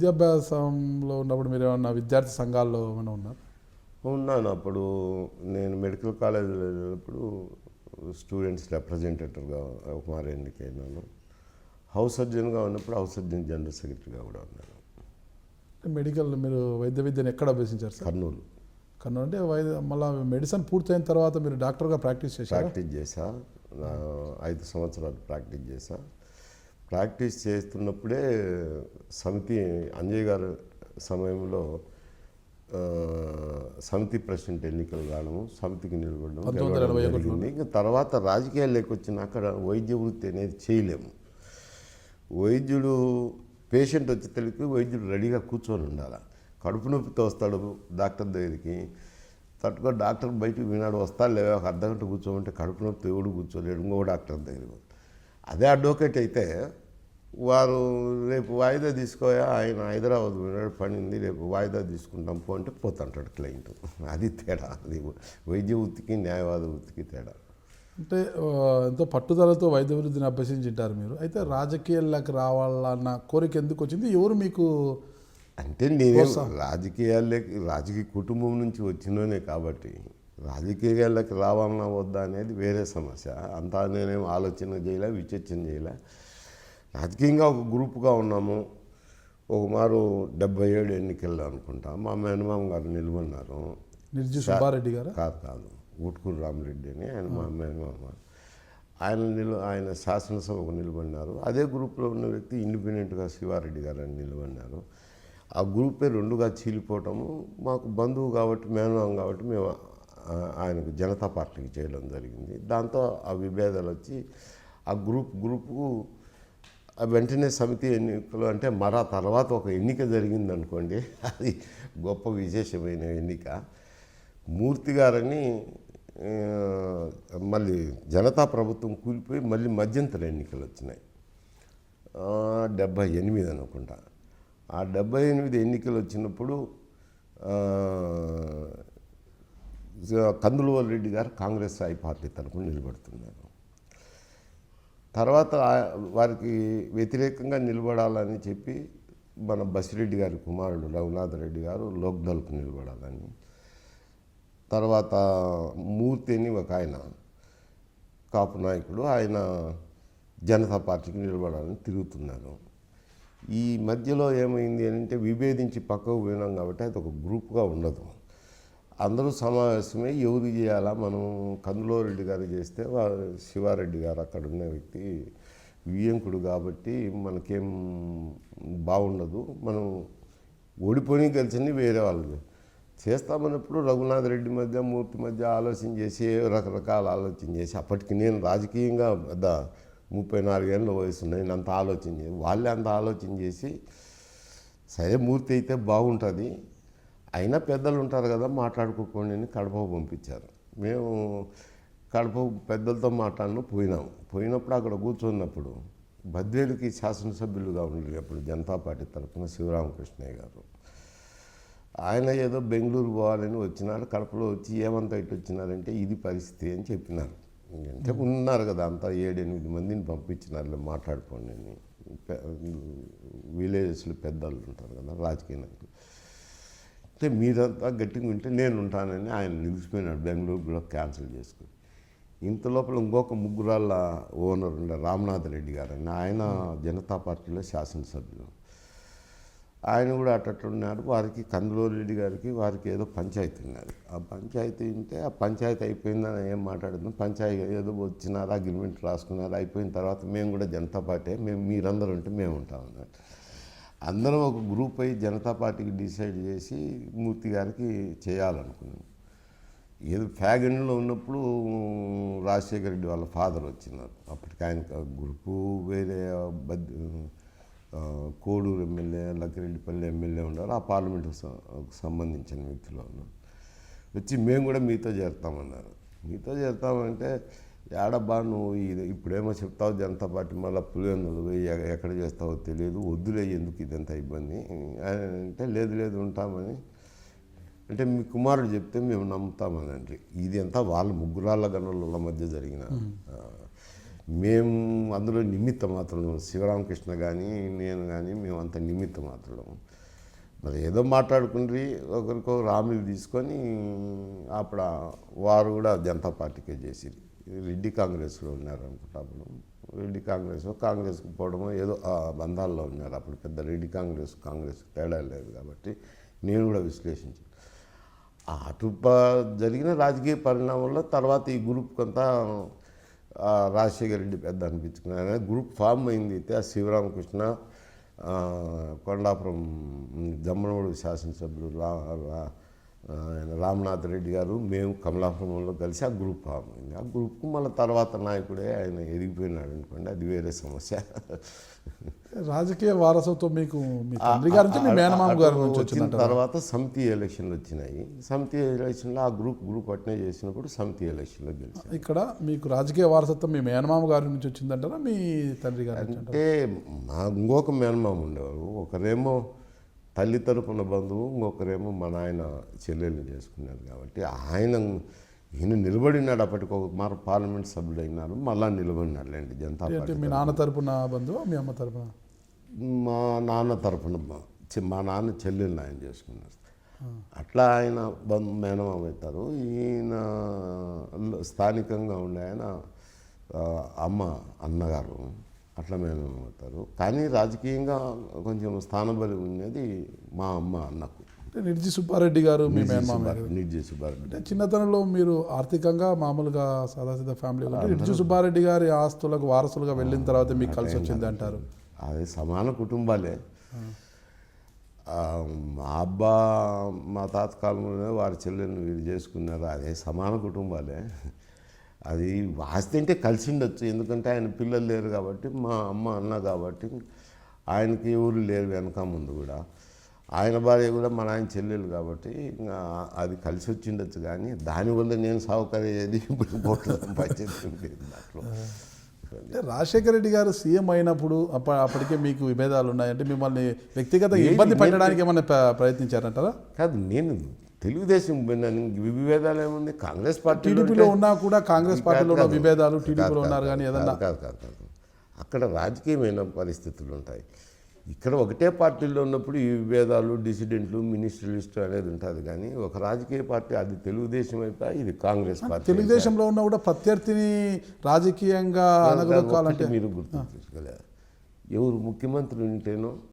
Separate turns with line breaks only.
విద్యాభ్యాసంలో ఉన్నప్పుడు మీరు ఏమన్నా విద్యార్థి సంఘాల్లో ఏమైనా ఉన్నారు?
ఉన్నాను. అప్పుడు నేను మెడికల్ కాలేజీలో వెళ్ళినప్పుడు స్టూడెంట్స్ రిప్రజెంటేటివ్గా ఒక మారు ఎన్నికైనాను. హౌస్ సర్జన్గా ఉన్నప్పుడు హౌస్ సర్జన్ జనరల్ సెక్రటరీగా కూడా ఉన్నాను.
మెడికల్ మీరు వైద్య విద్యను ఎక్కడ అభ్యసించారు సార్?
కర్నూలు.
కర్నూలు అంటే మళ్ళీ మెడిసిన్ పూర్తయిన తర్వాత మీరు డాక్టర్గా ప్రాక్టీస్ చేశారు?
ప్రాక్టీస్ చేశా. 5 సంవత్సరాలు ప్రాక్టీస్ చేశా. ప్రాక్టీస్ చేస్తున్నప్పుడే సమితి అంజయ్ గారు సమయంలో సమితి ప్రెసిడెంట్ ఎన్నికలు కావడము, సమితికి నిలబడడం జరిగింది. ఇంకా తర్వాత రాజకీయాల్లోకి వచ్చినాక వైద్య వృత్తి అనేది చేయలేము. వైద్యుడు పేషెంట్ వచ్చేసరికి వైద్యుడు రెడీగా కూర్చొని ఉండాలి. కడుపు నొప్పితో వస్తాడు డాక్టర్ దగ్గరికి, తట్టుగా డాక్టర్ బయటకు వినాడు, వస్తాడు లేవా ఒక అర్ధగంట కూర్చోమంటే కడుపు నొప్పి ఎవడు కూర్చోలేడు, ఇంకో డాక్టర్ దగ్గర. అదే అడ్వకేట్ అయితే వారు రేపు వాయిదా తీసుకోయా, ఆయన హైదరాబాద్ వినాడు పని ఉంది, రేపు వాయిదా తీసుకుంటాం పో అంటే పోతుంటాడు క్లయింట్. అది తేడా. అది వైద్య వృత్తికి న్యాయవాద వృత్తికి తేడా.
అంటే ఎంతో పట్టుదలతో వైద్య వృత్తిని అభ్యసించుంటారు మీరు. అయితే రాజకీయాల్లోకి రావాలన్న కోరిక ఎందుకు వచ్చింది? ఎవరు మీకు?
అంటే నేను రాజకీయ కుటుంబం నుంచి వచ్చినోనే కాబట్టి రాజకీయాల్లోకి రావాలన్నా వద్దా అనేది వేరే సమస్య. అంతా నేనేం ఆలోచన చేయలే, విచక్షణ చేయలే. రాజకీయంగా ఒక గ్రూప్గా ఉన్నాము. ఒక మారు 77 ఎన్నికల్లో అనుకుంటా మా మేనమామ గారు నిలబడినారు.
నిర్జీ సుబ్బారెడ్డి గారు?
కాదు, ఊట్కూరు రామరెడ్డి అని ఆయన మా మేనమామ. ఆయన శాసనసభకు నిలబడినారు. అదే గ్రూప్లో ఉన్న వ్యక్తి ఇండిపెండెంట్గా శివారెడ్డి గారు అని నిలబడినారు. ఆ గ్రూపే రెండుగా చీలిపోవటము, మాకు బంధువు కాబట్టి మేనమామ కాబట్టి మేము ఆయనకు జనతా పార్టీకి చేయడం జరిగింది. దాంతో ఆ విభేదాలు వచ్చి ఆ గ్రూపుకు వెంటనే సమితి ఎన్నికలు అంటే మరా తర్వాత ఒక ఎన్నిక జరిగింది అనుకోండి, అది గొప్ప విశేషమైన ఎన్నిక. మూర్తి గారని మళ్ళీ జనతా ప్రభుత్వం కూలిపోయి మళ్ళీ మధ్యంతర ఎన్నికలు వచ్చినాయి. 78 అనుకుంటా. ఆ 78 ఎన్నికలు వచ్చినప్పుడు కందులవల్లి రెడ్డి గారు కాంగ్రెస్ పార్టీ తరఫున నిలబడుతున్నారు. తర్వాత వారికి వ్యతిరేకంగా నిలబడాలని చెప్పి మన బసిరెడ్డి గారి కుమారుడు రఘునాథ్ రెడ్డి గారు లోక్దల్కు నిలబడాలని, తర్వాత మూర్తి అని ఒక ఆయన కాపు నాయకుడు, ఆయన జనతా పార్టీకి నిలబడాలని తిరుగుతున్నారు. ఈ మధ్యలో ఏమైంది అంటే విభేదించి పక్కకు పోయినాం కాబట్టి అది ఒక గ్రూప్గా ఉండదు. అందరూ సమావేశమై ఎవరు చేయాలా, మనం కందులరెడ్డి గారు చేస్తే శివారెడ్డి గారు అక్కడ ఉన్న వ్యక్తి వియ్యంకుడు కాబట్టి మనకేం బాగుండదు, మనం ఓడిపోయి గెలిచింది వేరే వాళ్ళు చేస్తామన్నప్పుడు రఘునాథ్ రెడ్డి మధ్య మూర్తి మధ్య ఆలోచన చేసి రకరకాల ఆలోచన చేసి, అప్పటికి నేను రాజకీయంగా 34 ఏళ్ళ వయసు నేను అంత ఆలోచన చేసి వాళ్ళే అంత ఆలోచన చేసి సరే మూర్తి అయితే బాగుంటుంది, అయినా పెద్దలు ఉంటారు కదా మాట్లాడుకోకండి అని కడప పంపించారు. మేము కడప పెద్దలతో పోయినప్పుడు అక్కడ కూర్చున్నప్పుడు బద్వేలుకి శాసనసభ్యులుగా ఉండేది అప్పుడు జనతా పార్టీ తరఫున శివరామకృష్ణయ్య గారు. ఆయన ఏదో బెంగళూరు పోవాలని వచ్చినారు. కడపలో వచ్చి ఏమంతా ఇటు వచ్చినారంటే ఇది పరిస్థితి అని చెప్పినారు. అంటే ఉన్నారు కదా అంతా 7-8 మందిని పంపించినారు మాట్లాడుకోండి అని. విలేజెస్లో పెద్దలు ఉంటారు కదా రాజకీయ నాయకులు. అంటే మీరంతా గట్టిగా ఉంటే నేను ఉంటానని ఆయన నిలిచిపోయినాడు, బెంగళూరు కూడా క్యాన్సిల్ చేసుకుని. ఇంత లోపల ఇంకొక ముగ్గురాళ్ళ ఓనర్ ఉండే రామనాథ్ రెడ్డి గారు అని, ఆయన జనతా పార్టీలో శాసనసభ్యులు. ఆయన కూడా అట్టట్టున్నారు. వారికి కందులరెడ్డి గారికి వారికి ఏదో పంచాయతీ ఉన్నది. ఆ పంచాయతీ ఉంటే ఆ పంచాయతీ అయిపోయిందని ఏం మాట్లాడుతున్నాం, పంచాయతీ ఏదో వచ్చినారు, అగ్రిమెంట్ రాసుకున్నారు, అయిపోయిన తర్వాత మేము కూడా జనతా పార్టీ, మీరందరూ ఉంటే మేము ఉంటామన్నారు. అందరం ఒక గ్రూప్ అయ్యి జనతా పార్టీకి డిసైడ్ చేసి మూర్తి గారికి చేయాలనుకున్నాం. ఏదో ఫ్యాగన్లో ఉన్నప్పుడు రాజశేఖర రెడ్డి వాళ్ళ ఫాదర్ వచ్చినారు. అప్పటికి ఆయన గ్రూపు వేరే కోడూరు ఎమ్మెల్యే, లక్కిరెడ్డిపల్లి ఎమ్మెల్యే ఉన్నారు, ఆ పార్లమెంటుకు సంబంధించిన వ్యక్తులు ఉన్నారు. వచ్చి మేము కూడా మీతో చేరుతామన్నారు. మీతో చేరుతామంటే ఏడబ్బా నువ్వు ఇప్పుడేమో చెప్తావు జనతా పార్టీ మళ్ళీ పులివెందులు ఎక్కడ చేస్తావో తెలియదు, వద్దులే ఎందుకు ఇదంతా ఇబ్బంది అంటే లేదు ఉంటామని అంటే మీ కుమారుడు చెప్తే మేము నమ్ముతామనండి. ఇది అంతా వాళ్ళ ముగ్గురాళ్ళ గనుల మధ్య జరిగిన మేము అందులో నిమిత్త మాత్రం శివరామకృష్ణ కానీ నేను కానీ మేమంతా నిమిత్త మాత్రం. మరి ఏదో మాట్లాడుకుండ్రి ఒకరికో రాములు తీసుకొని అప్పుడు వారు కూడా జనతా పార్టీకే చేసిరి. రెడ్డి కాంగ్రెస్లో ఉన్నారు అనుకుంటా. అప్పుడు రెడ్డి కాంగ్రెస్కి పోవడమో ఏదో ఆ బంధాల్లో ఉన్నారు. అప్పుడు పెద్ద రెడ్డి కాంగ్రెస్ తేడా లేదు కాబట్టి నేను కూడా విశ్లేషించాను. అటు జరిగిన రాజకీయ పరిణామంలో తర్వాత ఈ గ్రూప్ కొంత రాజశేఖర రెడ్డి పెద్ద అనిపించుకున్నారు. గ్రూప్ ఫామ్ అయింది. అయితే ఆ శివరామకృష్ణ, కొండాపురం జమ్మనమూడు శాసనసభ్యులు రామనాథ్ రెడ్డి గారు, మేము కమలాపురంలో కలిసి ఆ గ్రూప్ ఫామ్ అయింది. ఆ గ్రూప్కు మళ్ళీ తర్వాత నాయకుడే ఆయన ఎదిగిపోయినాడు అనుకోండి, అది వేరే సమస్య.
రాజకీయ వారసత్వం మీకు మీ తండ్రి గారి నుంచి మీ మేనమామ గారి నుంచి
వచ్చిన
వచ్చిందంట.
తర్వాత సమితి ఎలక్షన్లు వచ్చినాయి. సమితి ఎలక్షన్లో ఆ గ్రూప్ అట్నే చేసినప్పుడు సమితి ఎలక్షన్లో గెలిచాను.
ఇక్కడ మీకు రాజకీయ వారసత్వం మీ మేనమామ గారి నుంచి వచ్చిందంటారా మీ తండ్రి గారి నుంచి అంటారా?
అంటే మా ఇంకొక మేనమామ ఉండేవారు. ఒకరేమో తల్లి తరపున బంధువు, ఇంకొకరేమో మా నాయన చెల్లెల్ని చేసుకున్నారు. కాబట్టి ఈయన నిలబడినాడు. అప్పటికి ఒక మారు పార్లమెంట్ సభ్యుడు అయినారు, మళ్ళా నిలబడినాడులేండి జనతా
అంటే
పార్టీ.
మీ నాన్న తరపున బంధువు, మీ అమ్మ తరపున?
మా నాన్న తరపున మా నాన్న చెల్లెల్ని ఆయన చేసుకున్నారు. అట్లా ఆయన మేనమామ అవుతారు. ఈయన స్థానికంగా ఉండే ఆయన అన్నగారు, అట్లా మేనమామ అవుతారు. కానీ రాజకీయంగా కొంచెం స్థానబలి ఉన్నది మా అన్నకు.
అంటే నిర్జీ సుబ్బారెడ్డి గారు మీ మేనమామ గారు.
నిర్జీ సుబ్బారెడ్డి.
అంటే చిన్నతనంలో మీరు ఆర్థికంగా మామూలుగా సాదాసీదా ఫ్యామిలీ ఉంటే నిర్జీ సుబ్బారెడ్డి గారి ఆస్తులకు వారసులుగా వెళ్ళిన తర్వాత మీకు కలిసి వచ్చింది అంటారు?
అది సమాన కుటుంబాలే. మా అబ్బా మా తాత కాలంలోనే వారి చెల్లెల్ని వీరు చేసుకున్నారు. అదే సమాన కుటుంబాలే. అది ఆస్తి అంటే కలిసి ఉండొచ్చు, ఎందుకంటే ఆయన పిల్లలు లేరు కాబట్టి, మా అన్న కాబట్టి ఆయనకి ఎవరు లేరు వెనక ముందు కూడా. ఆయన భార్య కూడా మా నాయన చెల్లెలు కాబట్టి ఇంకా అది కలిసి వచ్చిండొచ్చు. కానీ దానివల్ల నేను సౌకర్యం ఇప్పుడు పోట్లు సంపాదించేది దాంట్లో.
అంటే రాజశేఖర రెడ్డి గారు సీఎం అయినప్పుడు అప్పటికే మీకు విభేదాలు ఉన్నాయంటే మిమ్మల్ని వ్యక్తిగత ఇబ్బంది పెట్టడానికి ఏమన్నా ప్రయత్నించారంటారా?
కాదు, నేను తెలుగుదేశం విభేదాలు ఏముంది, కాంగ్రెస్ పార్టీ
టీడీపీలో ఉన్నా కూడా కాంగ్రెస్ పార్టీలో ఉన్న విభేదాలు టీడీపీలో ఉన్నారు కానీ ఏదన్నా
కాదు. అక్కడ రాజకీయమైన పరిస్థితులు ఉంటాయి. ఇక్కడ ఒకటే పార్టీలో ఉన్నప్పుడు ఈ విభేదాలు, డిసిడెంట్లు, మినిస్టర్ లిస్టు అనేది ఉంటుంది. కానీ ఒక రాజకీయ పార్టీ, అది తెలుగుదేశం అయిపోయి ఇది కాంగ్రెస్ పార్టీ.
తెలుగుదేశంలో ఉన్న కూడా ప్రత్యర్థిని రాజకీయంగా అనగలకాలంటే
మీరు గుర్తుంచుకోలేదు. ఎవరు ముఖ్యమంత్రి ఉంటేనో